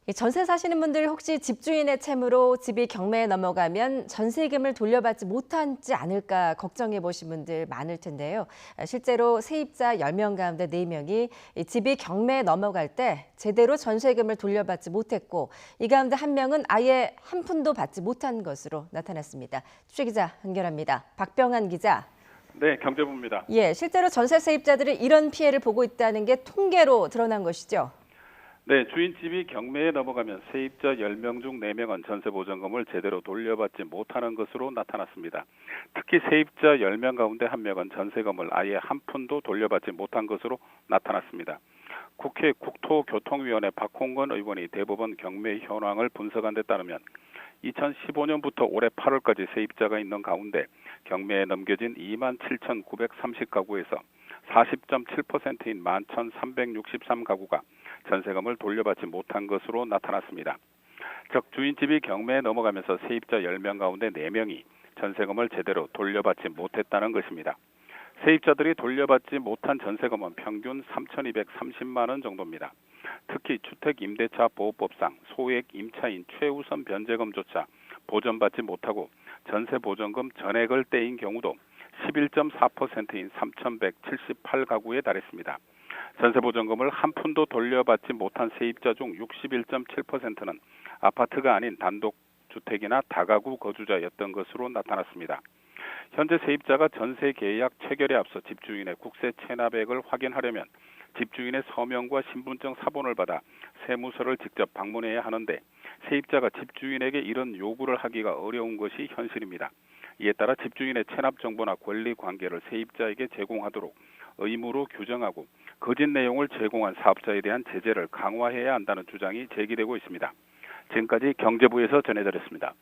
이 전세 사시는 분들 혹시 집주인의 채무로 집이 경매에 넘어가면 전세금을 돌려받지 못하지 않을까 걱정해 보신 분들 많을 텐데요. 실제로 세입자 10명 가운데 4명이 이 집이 경매에 넘어갈 때 제대로 전세금을 돌려받지 못했고 이 가운데 1명은 아예 한 푼도 받지 못한 것으로 나타났습니다. 취재기자 연결합니다. 박병한 기자. 네, 경제부입니다. 예, 실제로 전세 세입자들이 이런 피해를 보고 있다는 게 통계로 드러난 것이죠. 네, 주인집이 경매에 넘어가면 세입자 10명 중 4명은 전세보전금을 제대로 돌려받지 못하는 것으로 나타났습니다. 특히 세입자 10명 가운데 1명은 전세금을 아예 한 푼도 돌려받지 못한 것으로 나타났습니다. 국회 국토교통위원회 박홍건 의원이 대법원 경매 현황을 분석한 데 따르면 2015년부터 올해 8월까지 세입자가 있는 가운데 경매에 넘겨진 27,930가구에서 40.7%인 11,363가구가 전세금을 돌려받지 못한 것으로 나타났습니다. 즉 주인집이 경매에 넘어가면서 세입자 10명 가운데 4명이 전세금을 제대로 돌려받지 못했다는 것입니다. 세입자들이 돌려받지 못한 전세금은 평균 3,230만 원 정도입니다. 특히 주택임대차보호법상 소액 임차인 최우선 변제금조차 보전받지 못하고 전세보전금 전액을 떼인 경우도 11.4%인 3,178가구에 달했습니다. 전세보전금을 한 푼도 돌려받지 못한 세입자 중 61.7%는 아파트가 아닌 단독주택이나 다가구 거주자였던 것으로 나타났습니다. 현재 세입자가 전세 계약 체결에 앞서 집주인의 국세 체납액을 확인하려면 집주인의 서명과 신분증 사본을 받아 세무서를 직접 방문해야 하는데 세입자가 집주인에게 이런 요구를 하기가 어려운 것이 현실입니다. 이에 따라 집주인의 체납 정보나 권리 관계를 세입자에게 제공하도록 의무로 규정하고 거짓 내용을 제공한 사업자에 대한 제재를 강화해야 한다는 주장이 제기되고 있습니다. 지금까지 경제부에서 전해드렸습니다.